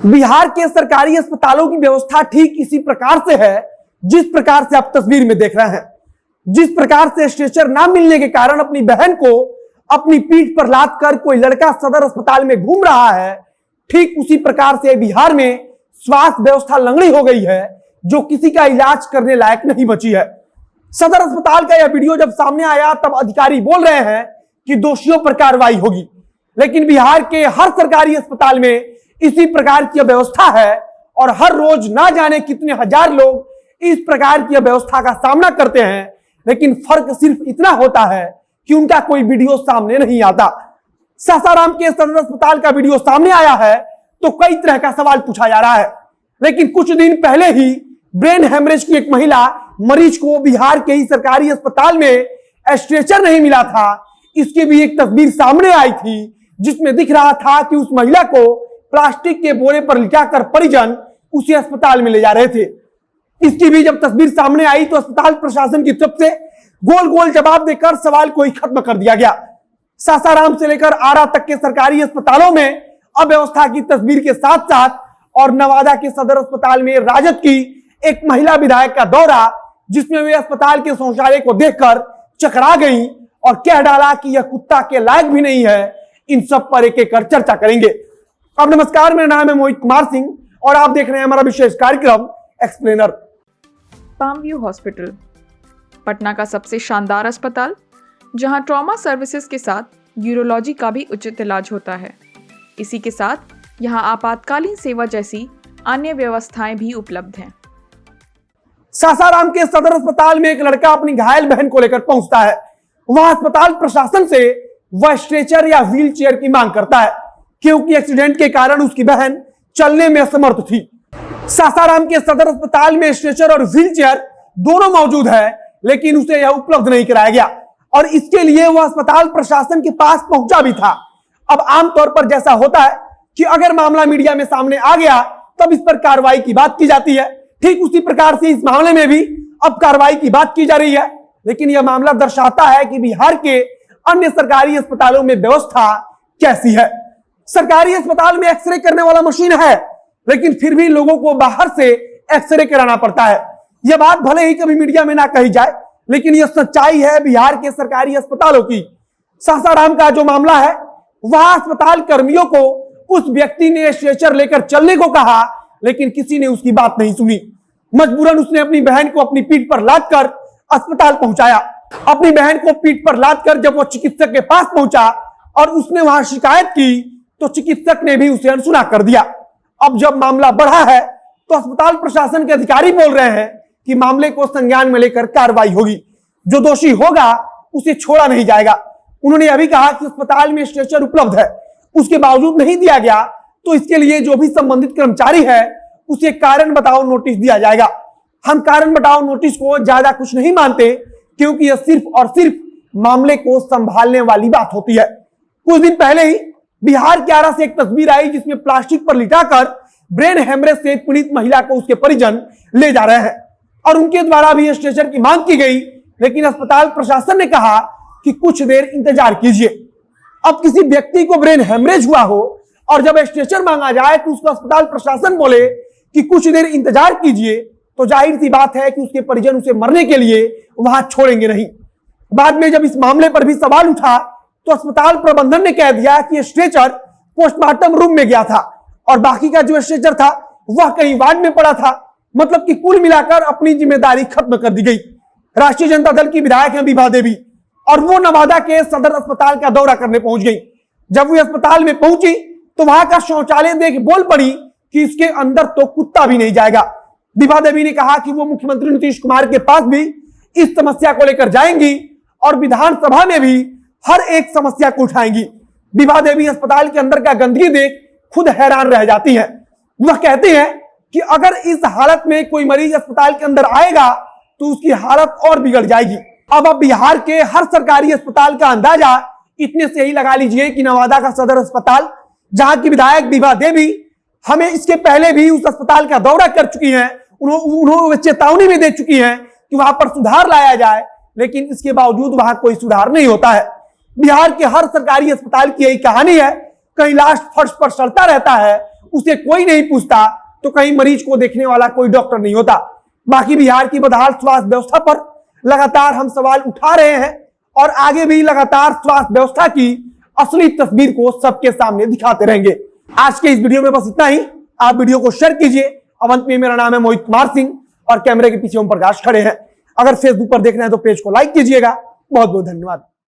बिहार के सरकारी अस्पतालों की व्यवस्था ठीक इसी प्रकार से है जिस प्रकार से आप तस्वीर में देख रहे हैं। जिस प्रकार से स्ट्रेचर ना मिलने के कारण अपनी बहन को अपनी पीठ पर लाद कर कोई लड़का सदर अस्पताल में घूम रहा है, ठीक उसी प्रकार से बिहार में स्वास्थ्य व्यवस्था लंगड़ी हो गई है जो किसी का इलाज करने लायक नहीं बची है। सदर अस्पताल का यह वीडियो जब सामने आया तब अधिकारी बोल रहे हैं कि दोषियों पर कार्रवाई होगी, लेकिन बिहार के हर सरकारी अस्पताल में इसी प्रकार की व्यवस्था है और हर रोज ना जाने कितने हजार लोग इस प्रकार की व्यवस्था का सामना करते हैं, लेकिन फर्क सिर्फ इतना होता है कि उनका कोई वीडियो सामने नहीं आता। सासाराम के सदर अस्पताल का वीडियो सामने आया है तो कई तरह का सवाल पूछा जा रहा है, लेकिन कुछ दिन पहले ही ब्रेन हेमरेज की एक महिला मरीज को बिहार के ही सरकारी अस्पताल में स्ट्रेचर नहीं मिला था। इसकी भी एक तस्वीर सामने आई थी जिसमें दिख रहा था कि उस महिला को प्लास्टिक के बोरे पर लिटाकर परिजन उसी अस्पताल में ले जा रहे थे। इसकी भी जब तस्वीर सामने आई तो अस्पताल प्रशासन की तरफ से गोल गोल जवाब देकर सवाल को ही खत्म कर दिया गया। सासाराम से लेकर आरा तक के सरकारी अस्पतालों में अव्यवस्था की तस्वीर के साथ साथ और नवादा के सदर अस्पताल में राजद की एक महिला विधायक का दौरा, जिसमें वे अस्पताल के शौचालय को देखकर चकरा गई और कह डाला कि यह कुत्ता के लायक भी नहीं है। इन सब पर एक एक कर चर्चा करेंगे। अब नमस्कार, मेरा नाम है मोहित कुमार सिंह और आप देख रहे हैं हमारा विशेष कार्यक्रम explainer. Palm view hospital Patna का सबसे शानदार अस्पताल, जहां ट्रॉमा सर्विसेज के साथ यूरोलॉजी का भी उचित इलाज होता है। इसी के साथ यहां आपातकालीन सेवा जैसी अन्य व्यवस्थाएं भी उपलब्ध हैं। सासाराम के सदर अस्पताल में एक लड़का अपनी घायल बहन को लेकर पहुंचता है। वहां अस्पताल प्रशासन से वह स्ट्रेचर या व्हील चेयर की मांग करता है क्योंकि एक्सीडेंट के कारण उसकी बहन चलने में असमर्थ थी। सासाराम के सदर अस्पताल में स्ट्रेचर और व्हील चेयर दोनों मौजूद है, लेकिन उसे यह उपलब्ध नहीं कराया गया और इसके लिए वह अस्पताल प्रशासन के पास पहुंचा भी था। अब आमतौर पर जैसा होता है कि अगर मामला मीडिया में सामने आ गया तब इस पर कार्रवाई की बात की जाती है, ठीक उसी प्रकार से इस मामले में भी अब कार्रवाई की बात की जा रही है। लेकिन यह मामला दर्शाता है कि बिहार के अन्य सरकारी अस्पतालों में व्यवस्था कैसी है। सरकारी अस्पताल में एक्सरे करने वाला मशीन है, लेकिन फिर भी लोगों को बाहर से एक्सरे कराना पड़ता है। यह बात भले ही कभी मीडिया में ना कही जाए, लेकिन यह सच्चाई है बिहार के सरकारी अस्पतालों की। सासाराम का जो मामला है, वहां अस्पताल कर्मियों को उस व्यक्ति ने स्ट्रेचर लेकर चलने को कहा, लेकिन किसी ने उसकी बात नहीं सुनी। मजबूरन उसने अपनी बहन को अपनी पीठ पर लादकर अस्पताल पहुंचाया। अपनी बहन को पीठ पर लादकर जब वो चिकित्सक के पास पहुंचा और उसने वहां शिकायत की तो चिकित्सक ने भी उसे अनसुना कर दिया। अब जब मामला बढ़ा है तो अस्पताल प्रशासन के अधिकारी बोल रहे हैं कि मामले को संज्ञान में लेकर कार्रवाई होगी, जो दोषी होगा उसे छोड़ा नहीं जाएगा। उन्होंने यह भी कहा कि अस्पताल में स्ट्रेचर उपलब्ध है, उसके बावजूद नहीं दिया गया तो इसके लिए जो भी संबंधित कर्मचारी है उसे कारण बताओ नोटिस दिया जाएगा। हम कारण बताओ नोटिस को ज्यादा कुछ नहीं मानते क्योंकि यह सिर्फ और सिर्फ मामले को संभालने वाली बात होती है। कुछ दिन पहले ही बिहार के आरा से एक तस्वीर आई जिसमें प्लास्टिक पर लिटाकर ब्रेन हेमरेज से पीड़ित महिला को उसके परिजन ले जा रहे हैं और उनके द्वारा भी स्ट्रेचर की मांग की गई, लेकिन अस्पताल प्रशासन ने कहा कि कुछ देर इंतजार कीजिए। अब किसी व्यक्ति को ब्रेन हेमरेज हुआ हो और जब स्ट्रेचर मांगा जाए तो उसको अस्पताल प्रशासन बोले कि कुछ देर इंतजार कीजिए, तो जाहिर सी बात है कि उसके परिजन उसे मरने के लिए वहां छोड़ेंगे नहीं। बाद में जब इस मामले पर भी सवाल उठा तो अस्पताल प्रबंधन ने कह दिया कि स्ट्रेचर पोस्टमार्टम रूम में गया था और बाकी का जो स्ट्रेचर था वह कहीं वार्ड में पड़ा था। मतलब कि कुल मिलाकर अपनी जिम्मेदारी खत्म कर दी गई। राष्ट्रीय जनता दल की विधायक हैं विभा देवी और वो नवादा के सदर अस्पताल का दौरा करने पहुंच गई। जब वो अस्पताल में पहुंची तो वहां का शौचालय देख बोल पड़ी कि इसके अंदर तो कुत्ता भी नहीं जाएगा। विभा देवी ने कहा कि वो मुख्यमंत्री नीतीश कुमार के पास भी इस समस्या को लेकर जाएंगी और विधानसभा में भी हर एक समस्या को उठाएंगी। विभा देवी अस्पताल के अंदर का गंदगी देख खुद हैरान रह जाती है। वह कहती है कि अगर इस हालत में कोई मरीज अस्पताल के अंदर आएगा तो उसकी हालत और बिगड़ जाएगी। अब बिहार के हर सरकारी अस्पताल का अंदाजा इतने से ही लगा लीजिए कि नवादा का सदर अस्पताल, जहां की विधायक विभा देवी हमें इसके पहले भी उस अस्पताल का दौरा कर चुकी हैं, उन्होंने चेतावनी भी दे चुकी हैं कि वहां पर सुधार लाया जाए, लेकिन इसके बावजूद वहां कोई सुधार नहीं होता है। बिहार के हर सरकारी अस्पताल की यही कहानी है, कहीं लास्ट फर्श पर सड़ता रहता है, उसे कोई नहीं पूछता तो कहीं मरीज को देखने वाला कोई डॉक्टर नहीं होता। बाकी बिहार की बदहाल स्वास्थ्य व्यवस्था पर लगातार हम सवाल उठा रहे हैं और आगे भी लगातार स्वास्थ्य व्यवस्था की असली तस्वीर को सबके सामने दिखाते रहेंगे। आज के इस वीडियो में बस इतना ही। आप वीडियो को शेयर कीजिए। अब अंत में मेरा नाम है मोहित कुमार सिंह और कैमरे के पीछे ओम प्रकाश खड़े हैं। अगर फेसबुक पर देखना है तो पेज को लाइक कीजिएगा। बहुत बहुत धन्यवाद।